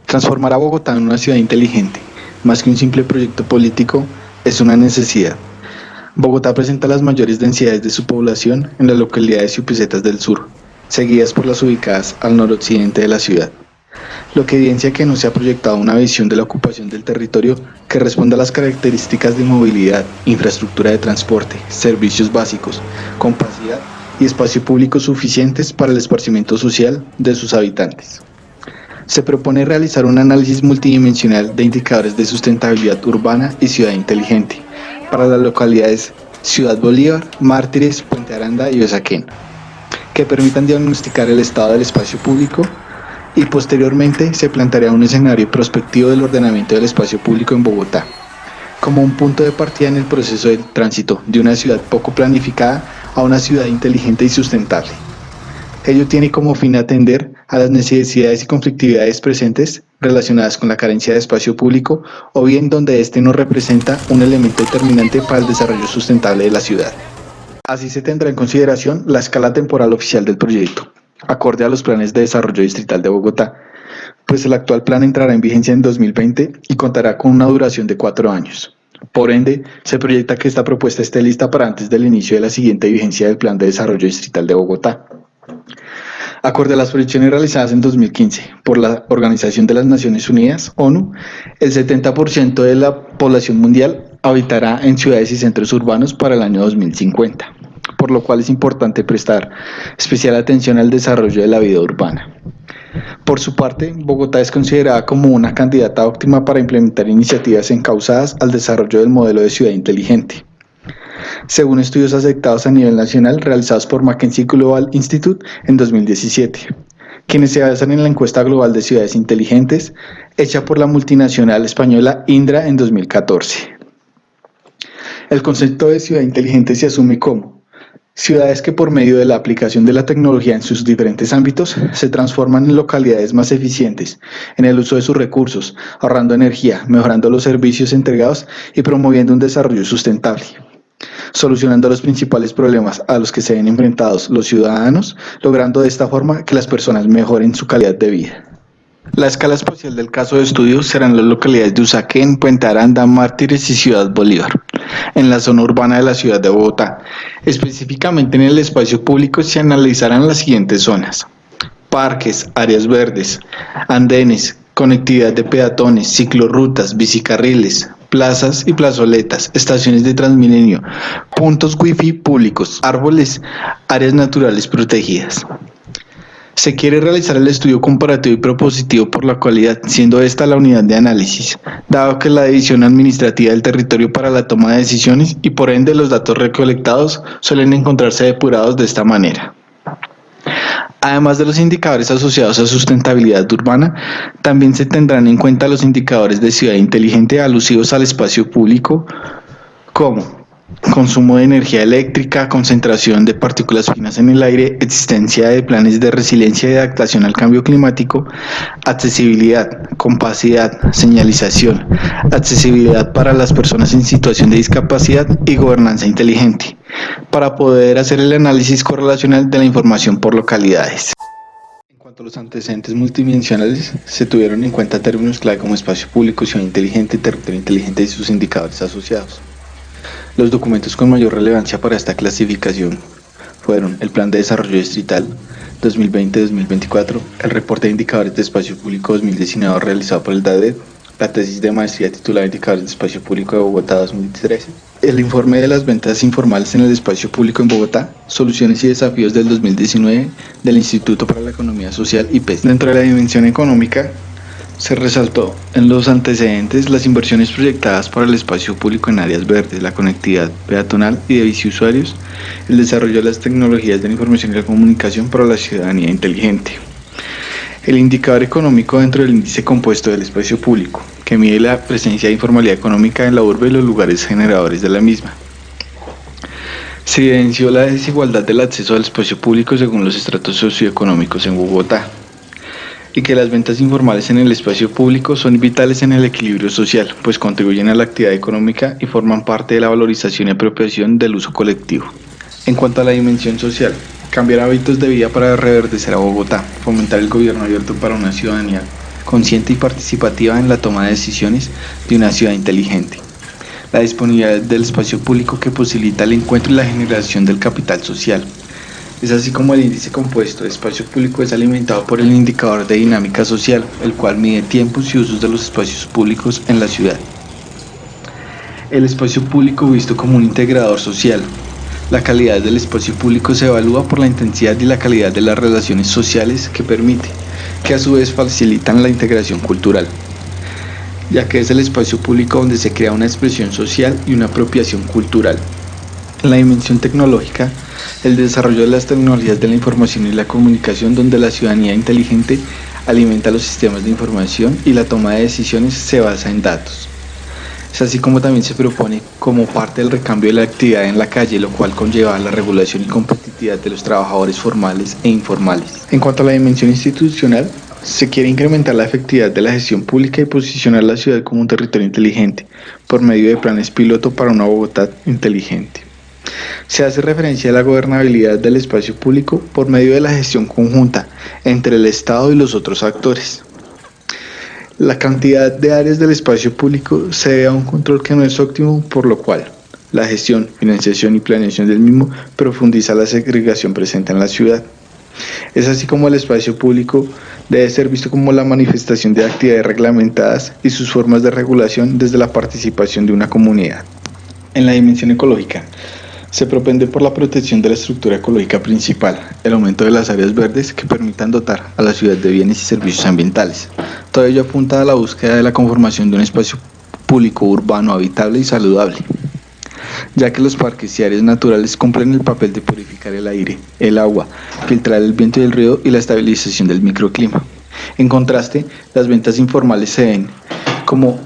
Transformar a Bogotá en una ciudad inteligente, más que un simple proyecto político, es una necesidad. Bogotá presenta las mayores densidades de su población en las localidades y upisetas del sur, seguidas por las ubicadas al noroccidente de la ciudad, lo que evidencia que no se ha proyectado una visión de la ocupación del territorio que responda a las características de movilidad, infraestructura de transporte, servicios básicos, capacidad y espacio público suficientes para el esparcimiento social de sus habitantes. Se propone realizar un análisis multidimensional de indicadores de sustentabilidad urbana y ciudad inteligente para las localidades Ciudad Bolívar, Mártires, Puente Aranda y Usaquén, que permitan diagnosticar el estado del espacio público y posteriormente se planteará un escenario prospectivo del ordenamiento del espacio público en Bogotá, como un punto de partida en el proceso del tránsito de una ciudad poco planificada a una ciudad inteligente y sustentable. Ello tiene como fin atender a las necesidades y conflictividades presentes relacionadas con la carencia de espacio público o bien donde éste no representa un elemento determinante para el desarrollo sustentable de la ciudad. Así se tendrá en consideración la escala temporal oficial del proyecto, acorde a los planes de desarrollo distrital de Bogotá, pues el actual plan entrará en vigencia en 2020 y contará con una duración de 4 años. Por ende, se proyecta que esta propuesta esté lista para antes del inicio de la siguiente vigencia del Plan de Desarrollo Distrital de Bogotá. Acorde a las proyecciones realizadas en 2015 por la Organización de las Naciones Unidas, ONU, el 70% de la población mundial habitará en ciudades y centros urbanos para el año 2050, por lo cual es importante prestar especial atención al desarrollo de la vida urbana. Por su parte, Bogotá es considerada como una candidata óptima para implementar iniciativas encausadas al desarrollo del modelo de ciudad inteligente. Según estudios aceptados a nivel nacional realizados por McKinsey Global Institute en 2017, quienes se basan en la encuesta global de ciudades inteligentes hecha por la multinacional española Indra en 2014. El concepto de ciudad inteligente se asume como ciudades que por medio de la aplicación de la tecnología en sus diferentes ámbitos se transforman en localidades más eficientes en el uso de sus recursos, ahorrando energía, mejorando los servicios entregados y promoviendo un desarrollo sustentable, solucionando los principales problemas a los que se ven enfrentados los ciudadanos, logrando de esta forma que las personas mejoren su calidad de vida. La escala espacial del caso de estudio serán las localidades de Usaquén, Puente Aranda, Mártires y Ciudad Bolívar, en la zona urbana de la ciudad de Bogotá. Específicamente en el espacio público se analizarán las siguientes zonas: parques, áreas verdes, andenes, conectividad de peatones, ciclorrutas, bicicarriles, plazas y plazoletas, estaciones de Transmilenio, puntos wifi públicos, árboles, áreas naturales protegidas. Se quiere realizar el estudio comparativo y propositivo por la cualidad, siendo esta la unidad de análisis, dado que es la división administrativa del territorio para la toma de decisiones y por ende los datos recolectados suelen encontrarse depurados de esta manera. Además de los indicadores asociados a sustentabilidad urbana, también se tendrán en cuenta los indicadores de ciudad inteligente alusivos al espacio público, como consumo de energía eléctrica, concentración de partículas finas en el aire, existencia de planes de resiliencia y adaptación al cambio climático, accesibilidad, capacidad, señalización, accesibilidad para las personas en situación de discapacidad y gobernanza inteligente, para poder hacer el análisis correlacional de la información por localidades. En cuanto a los antecedentes multidimensionales, se tuvieron en cuenta términos clave como espacio público, ciudad inteligente, territorio inteligente y sus indicadores asociados. Los documentos con mayor relevancia para esta clasificación fueron el Plan de Desarrollo Distrital 2020-2024, el Reporte de Indicadores de Espacio Público 2019 realizado por el DADED, la tesis de maestría titulada Indicadores de Espacio Público de Bogotá 2013, el informe de las ventas informales en el espacio público en Bogotá, Soluciones y Desafíos del 2019 del Instituto para la Economía Social IPES. Dentro de la dimensión económica, se resaltó en los antecedentes las inversiones proyectadas para el espacio público en áreas verdes, la conectividad peatonal y de biciusuarios, el desarrollo de las tecnologías de la información y la comunicación para la ciudadanía inteligente. El indicador económico dentro del índice compuesto del espacio público, que mide la presencia de informalidad económica en la urbe y los lugares generadores de la misma. Se evidenció la desigualdad del acceso al espacio público según los estratos socioeconómicos en Bogotá, y que las ventas informales en el espacio público son vitales en el equilibrio social, pues contribuyen a la actividad económica y forman parte de la valorización y apropiación del uso colectivo. En cuanto a la dimensión social, cambiar hábitos de vida para reverdecer a Bogotá, fomentar el gobierno abierto para una ciudadanía consciente y participativa en la toma de decisiones de una ciudad inteligente. La disponibilidad del espacio público que posibilita el encuentro y la generación del capital social. Es así como el índice compuesto de espacio público es alimentado por el indicador de dinámica social, el cual mide tiempos y usos de los espacios públicos en la ciudad. El espacio público visto como un integrador social. La calidad del espacio público se evalúa por la intensidad y la calidad de las relaciones sociales que permite, que a su vez facilitan la integración cultural, ya que es el espacio público donde se crea una expresión social y una apropiación cultural. En la dimensión tecnológica, el desarrollo de las tecnologías de la información y la comunicación, donde la ciudadanía inteligente alimenta los sistemas de información y la toma de decisiones se basa en datos. Es así como también se propone como parte del recambio de la actividad en la calle, lo cual conlleva la regulación y competitividad de los trabajadores formales e informales. En cuanto a la dimensión institucional, se quiere incrementar la efectividad de la gestión pública y posicionar la ciudad como un territorio inteligente por medio de planes piloto para una Bogotá inteligente. Se hace referencia a la gobernabilidad del espacio público por medio de la gestión conjunta entre el Estado y los otros actores. La cantidad de áreas del espacio público se debe a un control que no es óptimo, por lo cual la gestión, financiación y planeación del mismo profundiza la segregación presente en la ciudad. Es así como el espacio público debe ser visto como la manifestación de actividades reglamentadas y sus formas de regulación desde la participación de una comunidad. En la dimensión ecológica, se propende por la protección de la estructura ecológica principal, el aumento de las áreas verdes que permitan dotar a la ciudad de bienes y servicios ambientales. Todo ello apunta a la búsqueda de la conformación de un espacio público urbano habitable y saludable, ya que los parques y áreas naturales cumplen el papel de purificar el aire, el agua, filtrar el viento y el ruido y la estabilización del microclima. En contraste, las ventas informales se ven como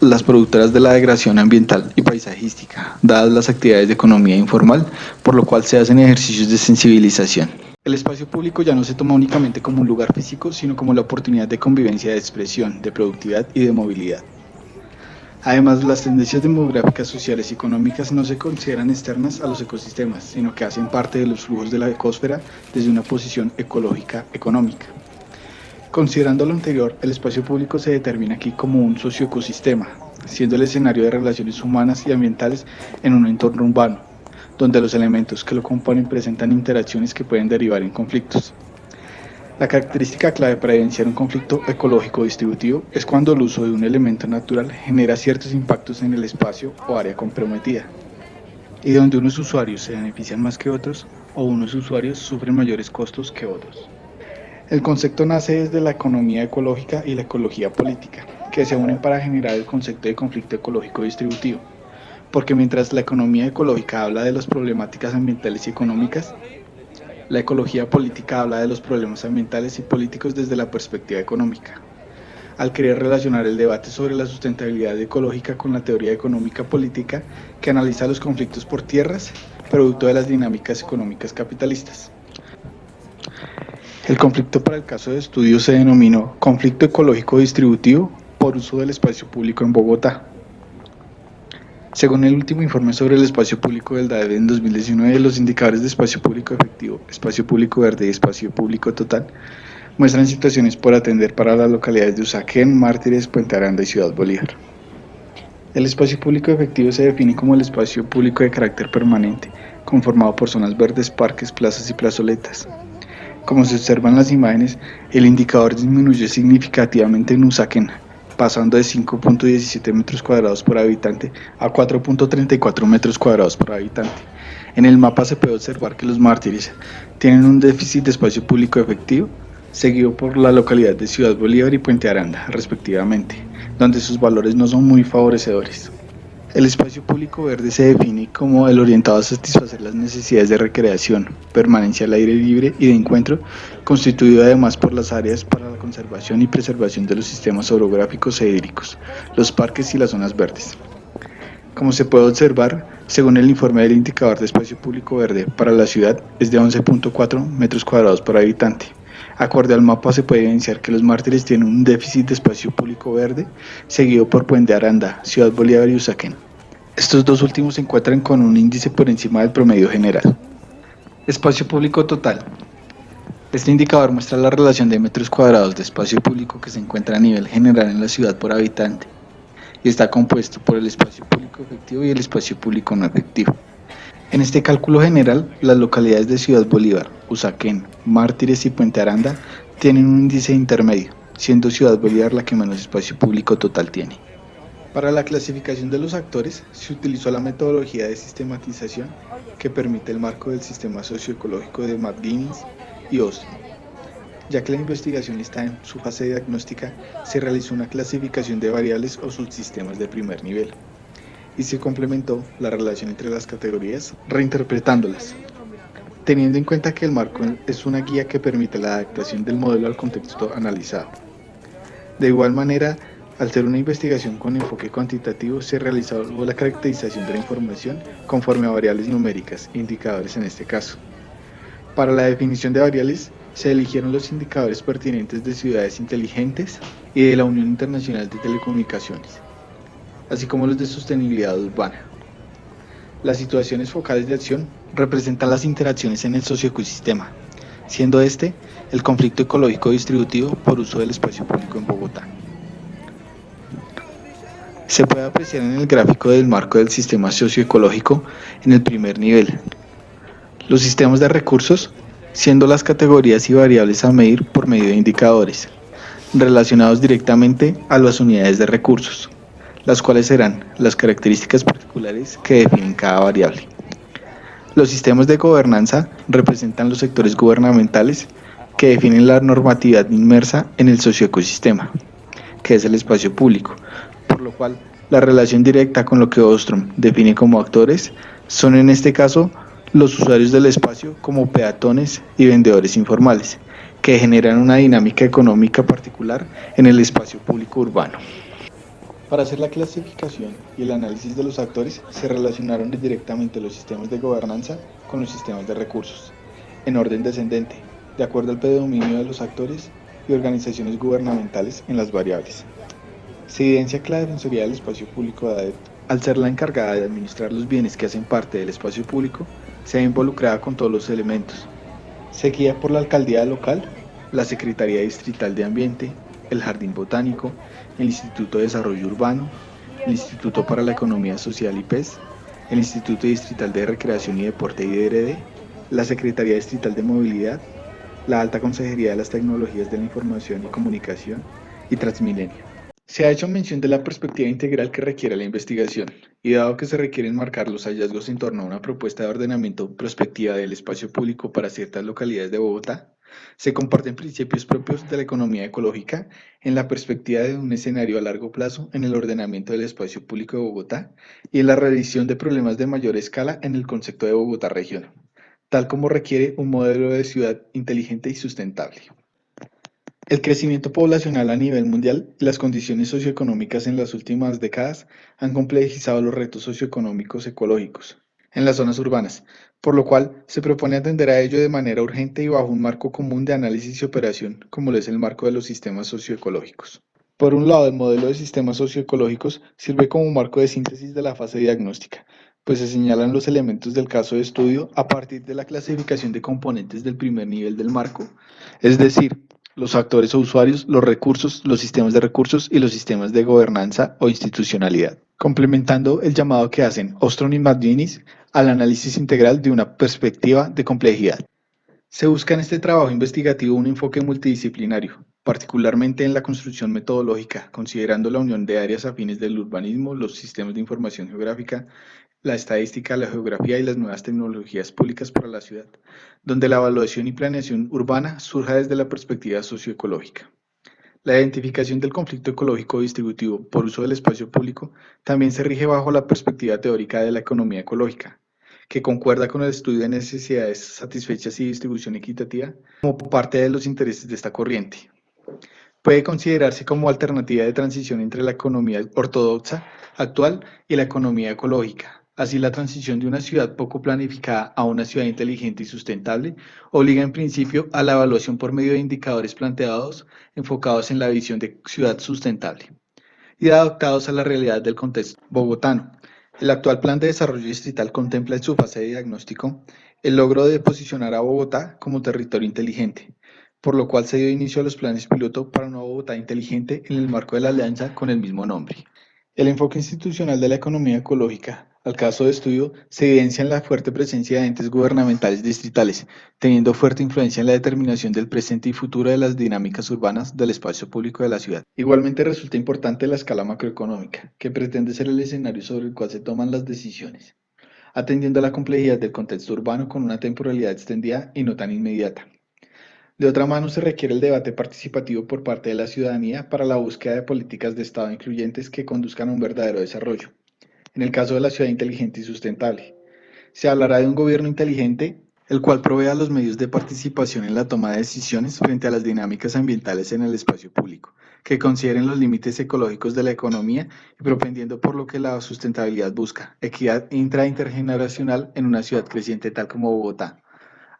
las productoras de la degradación ambiental y paisajística, dadas las actividades de economía informal, por lo cual se hacen ejercicios de sensibilización. El espacio público ya no se toma únicamente como un lugar físico, sino como la oportunidad de convivencia, de expresión, de productividad y de movilidad. Además, las tendencias demográficas, sociales y económicas no se consideran externas a los ecosistemas, sino que hacen parte de los flujos de la ecosfera desde una posición ecológica económica. Considerando lo anterior, el espacio público se determina aquí como un socioecosistema, siendo el escenario de relaciones humanas y ambientales en un entorno urbano, donde los elementos que lo componen presentan interacciones que pueden derivar en conflictos. La característica clave para evidenciar un conflicto ecológico distributivo es cuando el uso de un elemento natural genera ciertos impactos en el espacio o área comprometida, y donde unos usuarios se benefician más que otros o unos usuarios sufren mayores costos que otros. El concepto nace desde la economía ecológica y la ecología política, que se unen para generar el concepto de conflicto ecológico distributivo, porque mientras la economía ecológica habla de las problemáticas ambientales y económicas, la ecología política habla de los problemas ambientales y políticos desde la perspectiva económica. Al querer relacionar el debate sobre la sustentabilidad ecológica con la teoría económica política que analiza los conflictos por tierras, producto de las dinámicas económicas capitalistas. El conflicto para el caso de estudio se denominó conflicto ecológico distributivo por uso del espacio público en Bogotá. Según el último informe sobre el espacio público del DAED en 2019, los indicadores de espacio público efectivo, espacio público verde y espacio público total muestran situaciones por atender para las localidades de Usaquén, Mártires, Puente Aranda y Ciudad Bolívar. El espacio público efectivo se define como el espacio público de carácter permanente, conformado por zonas verdes, parques, plazas y plazoletas. Como se observa en las imágenes, el indicador disminuyó significativamente en Usaquén, pasando de 5.17 metros cuadrados por habitante a 4.34 metros cuadrados por habitante. En el mapa se puede observar que los Mártires tienen un déficit de espacio público efectivo, seguido por la localidad de Ciudad Bolívar y Puente Aranda, respectivamente, donde sus valores no son muy favorecedores. El espacio público verde se define como el orientado a satisfacer las necesidades de recreación, permanencia al aire libre y de encuentro, constituido además por las áreas para la conservación y preservación de los sistemas orográficos e hídricos, los parques y las zonas verdes. Como se puede observar, según el informe del indicador de espacio público verde para la ciudad es de 11.4 metros cuadrados por habitante. Acorde al mapa se puede evidenciar que los Mártires tienen un déficit de espacio público verde, seguido por Puente Aranda, Ciudad Bolívar y Usaquén. Estos dos últimos se encuentran con un índice por encima del promedio general. Espacio público total. Este indicador muestra la relación de metros cuadrados de espacio público que se encuentra a nivel general en la ciudad por habitante y está compuesto por el espacio público efectivo y el espacio público no efectivo. En este cálculo general, las localidades de Ciudad Bolívar, Usaquén, Mártires y Puente Aranda tienen un índice intermedio, siendo Ciudad Bolívar la que menos espacio público total tiene. Para la clasificación de los actores, se utilizó la metodología de sistematización que permite el marco del sistema socioecológico de McGuinness y Ostrom. Ya que la investigación está en su fase diagnóstica, se realizó una clasificación de variables o subsistemas de primer nivel y se complementó la relación entre las categorías reinterpretándolas, teniendo en cuenta que el marco es una guía que permite la adaptación del modelo al contexto analizado. De igual manera, al ser una investigación con enfoque cuantitativo, se realizó la caracterización de la información conforme a variables numéricas, indicadores en este caso. Para la definición de variables, se eligieron los indicadores pertinentes de ciudades inteligentes y de la Unión Internacional de Telecomunicaciones, así como los de sostenibilidad urbana. Las situaciones focales de acción representan las interacciones en el socioecosistema, siendo este el conflicto ecológico distributivo por uso del espacio público en Bogotá. Se puede apreciar en el gráfico del marco del sistema socioecológico en el primer nivel. Los sistemas de recursos, siendo las categorías y variables a medir por medio de indicadores, relacionados directamente a las unidades de recursos, las cuales serán las características particulares que definen cada variable. Los sistemas de gobernanza representan los sectores gubernamentales que definen la normatividad inmersa en el socioecosistema, que es el espacio público, por lo cual la relación directa con lo que Ostrom define como actores son en este caso los usuarios del espacio como peatones y vendedores informales, que generan una dinámica económica particular en el espacio público urbano. Para hacer la clasificación y el análisis de los actores, se relacionaron directamente los sistemas de gobernanza con los sistemas de recursos, en orden descendente, de acuerdo al predominio de los actores y organizaciones gubernamentales en las variables. Se evidencia que la Defensoría del Espacio Público de ADEP, al ser la encargada de administrar los bienes que hacen parte del espacio público, se ha involucrada con todos los elementos. Se guía por la alcaldía local, la Secretaría Distrital de Ambiente, el Jardín Botánico, el Instituto de Desarrollo Urbano, el Instituto para la Economía Social y PES, el Instituto Distrital de Recreación y Deporte IDRD, la Secretaría Distrital de Movilidad, la Alta Consejería de las Tecnologías de la Información y Comunicación y Transmilenio. Se ha hecho mención de la perspectiva integral que requiere la investigación, y dado que se requiere enmarcar los hallazgos en torno a una propuesta de ordenamiento prospectiva del espacio público para ciertas localidades de Bogotá, se comparten principios propios de la economía ecológica en la perspectiva de un escenario a largo plazo en el ordenamiento del espacio público de Bogotá y en la revisión de problemas de mayor escala en el concepto de Bogotá región, tal como requiere un modelo de ciudad inteligente y sustentable. El crecimiento poblacional a nivel mundial y las condiciones socioeconómicas en las últimas décadas han complejizado los retos socioeconómicos ecológicos en las zonas urbanas, por lo cual se propone atender a ello de manera urgente y bajo un marco común de análisis y operación, como lo es el marco de los sistemas socioecológicos. Por un lado, el modelo de sistemas socioecológicos sirve como marco de síntesis de la fase diagnóstica, pues se señalan los elementos del caso de estudio a partir de la clasificación de componentes del primer nivel del marco, es decir, los actores o usuarios, los recursos, los sistemas de recursos y los sistemas de gobernanza o institucionalidad, complementando el llamado que hacen Ostrom y McGuinness al análisis integral de una perspectiva de complejidad. Se busca en este trabajo investigativo un enfoque multidisciplinario, particularmente en la construcción metodológica, considerando la unión de áreas afines del urbanismo, los sistemas de información geográfica, la estadística, la geografía y las nuevas tecnologías públicas para la ciudad, donde la evaluación y planeación urbana surja desde la perspectiva socioecológica. La identificación del conflicto ecológico distributivo por uso del espacio público también se rige bajo la perspectiva teórica de la economía ecológica, que concuerda con el estudio de necesidades satisfechas y distribución equitativa como parte de los intereses de esta corriente. Puede considerarse como alternativa de transición entre la economía ortodoxa actual y la economía ecológica. Así, la transición de una ciudad poco planificada a una ciudad inteligente y sustentable obliga en principio a la evaluación por medio de indicadores planteados enfocados en la visión de ciudad sustentable y adaptados a la realidad del contexto bogotano. El actual Plan de Desarrollo Distrital contempla en su fase de diagnóstico el logro de posicionar a Bogotá como territorio inteligente, por lo cual se dio inicio a los planes piloto para una Bogotá inteligente en el marco de la alianza con el mismo nombre. El enfoque institucional de la economía ecológica, al caso de estudio, se evidencia en la fuerte presencia de entes gubernamentales distritales, teniendo fuerte influencia en la determinación del presente y futuro de las dinámicas urbanas del espacio público de la ciudad. Igualmente resulta importante la escala macroeconómica, que pretende ser el escenario sobre el cual se toman las decisiones, atendiendo a la complejidad del contexto urbano con una temporalidad extendida y no tan inmediata. De otra mano, se requiere el debate participativo por parte de la ciudadanía para la búsqueda de políticas de Estado incluyentes que conduzcan a un verdadero desarrollo. En el caso de la ciudad inteligente y sustentable, se hablará de un gobierno inteligente, el cual provea los medios de participación en la toma de decisiones frente a las dinámicas ambientales en el espacio público, que consideren los límites ecológicos de la economía y propendiendo por lo que la sustentabilidad busca, equidad intra e intergeneracional en una ciudad creciente tal como Bogotá.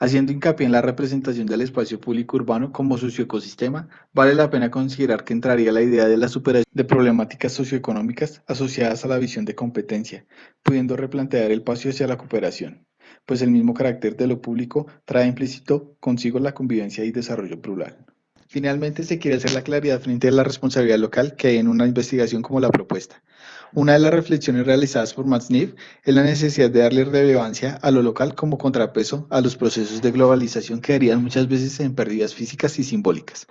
Haciendo hincapié en la representación del espacio público urbano como socioecosistema, vale la pena considerar que entraría la idea de la superación de problemáticas socioeconómicas asociadas a la visión de competencia, pudiendo replantear el paso hacia la cooperación, pues el mismo carácter de lo público trae implícito consigo la convivencia y desarrollo plural. Finalmente, se quiere hacer la claridad frente a la responsabilidad local que hay en una investigación como la propuesta. Una de las reflexiones realizadas por Matt Smith es la necesidad de darle relevancia a lo local como contrapeso a los procesos de globalización que darían muchas veces en pérdidas físicas y simbólicas.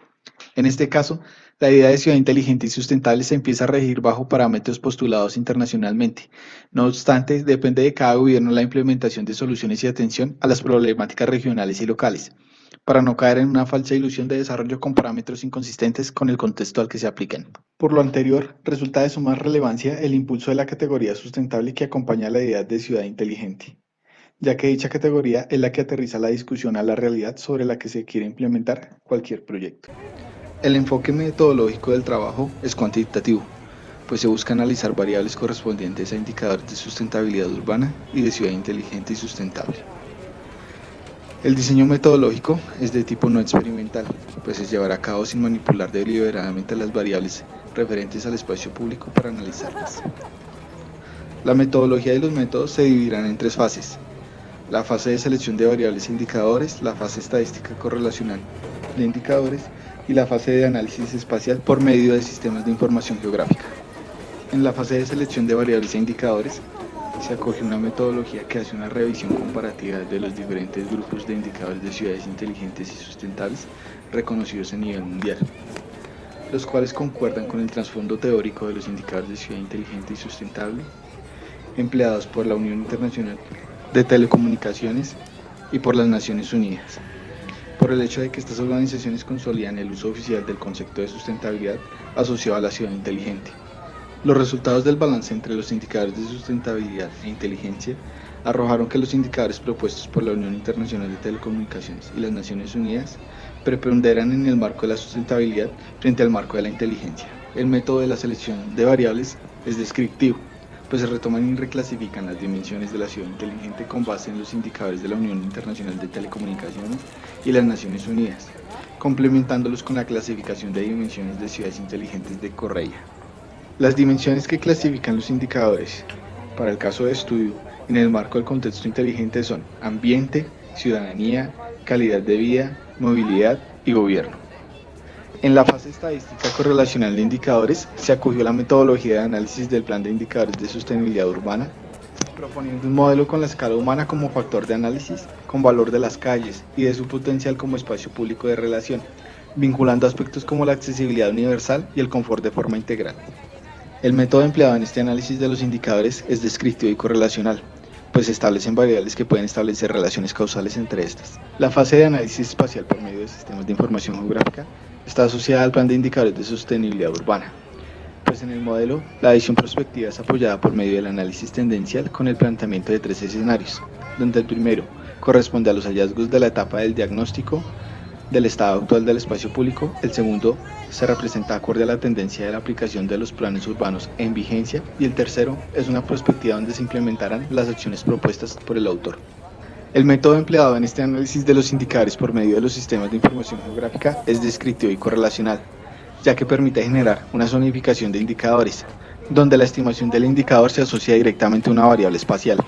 En este caso, la idea de ciudad inteligente y sustentable se empieza a regir bajo parámetros postulados internacionalmente. No obstante, depende de cada gobierno la implementación de soluciones y atención a las problemáticas regionales y locales, para no caer en una falsa ilusión de desarrollo con parámetros inconsistentes con el contexto al que se aplican. Por lo anterior, resulta de suma relevancia el impulso de la categoría sustentable que acompaña a la idea de ciudad inteligente, ya que dicha categoría es la que aterriza la discusión a la realidad sobre la que se quiere implementar cualquier proyecto. El enfoque metodológico del trabajo es cuantitativo, pues se busca analizar variables correspondientes a indicadores de sustentabilidad urbana y de ciudad inteligente y sustentable. El diseño metodológico es de tipo no experimental, pues se llevará a cabo sin manipular deliberadamente las variables referentes al espacio público para analizarlas. La metodología y los métodos se dividirán en tres fases: la fase de selección de variables e indicadores, la fase estadística correlacional de indicadores y la fase de análisis espacial por medio de sistemas de información geográfica. En la fase de selección de variables e indicadores, se acoge una metodología que hace una revisión comparativa de los diferentes grupos de indicadores de ciudades inteligentes y sustentables reconocidos a nivel mundial, los cuales concuerdan con el trasfondo teórico de los indicadores de ciudad inteligente y sustentable empleados por la Unión Internacional de Telecomunicaciones y por las Naciones Unidas, por el hecho de que estas organizaciones consolidan el uso oficial del concepto de sustentabilidad asociado a la ciudad inteligente. Los resultados del balance entre los indicadores de sustentabilidad e inteligencia arrojaron que los indicadores propuestos por la Unión Internacional de Telecomunicaciones y las Naciones Unidas preponderan en el marco de la sustentabilidad frente al marco de la inteligencia. El método de la selección de variables es descriptivo, pues se retoman y reclasifican las dimensiones de la ciudad inteligente con base en los indicadores de la Unión Internacional de Telecomunicaciones y las Naciones Unidas, complementándolos con la clasificación de dimensiones de ciudades inteligentes de Correia. Las dimensiones que clasifican los indicadores para el caso de estudio en el marco del contexto inteligente son ambiente, ciudadanía, calidad de vida, movilidad y gobierno. En la fase estadística correlacional de indicadores se acogió la metodología de análisis del Plan de Indicadores de Sostenibilidad Urbana, proponiendo un modelo con la escala humana como factor de análisis, con valor de las calles y de su potencial como espacio público de relación, vinculando aspectos como la accesibilidad universal y el confort de forma integral. El método empleado en este análisis de los indicadores es descriptivo y correlacional, pues se establecen variables que pueden establecer relaciones causales entre estas. La fase de análisis espacial por medio de sistemas de información geográfica está asociada al plan de indicadores de sostenibilidad urbana, pues en el modelo la visión prospectiva es apoyada por medio del análisis tendencial con el planteamiento de tres escenarios, donde el primero corresponde a los hallazgos de la etapa del diagnóstico del estado actual del espacio público, el segundo se representa acorde a la tendencia de la aplicación de los planes urbanos en vigencia y el tercero es una perspectiva donde se implementarán las acciones propuestas por el autor. El método empleado en este análisis de los indicadores por medio de los sistemas de información geográfica es descriptivo y correlacional, ya que permite generar una zonificación de indicadores, donde la estimación del indicador se asocia directamente a una variable espacial.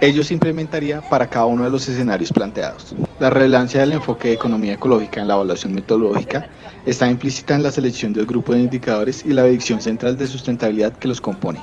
Ello se implementaría para cada uno de los escenarios planteados. La relevancia del enfoque de economía ecológica en la evaluación metodológica está implícita en la selección del grupo de indicadores y la visión central de sustentabilidad que los compone.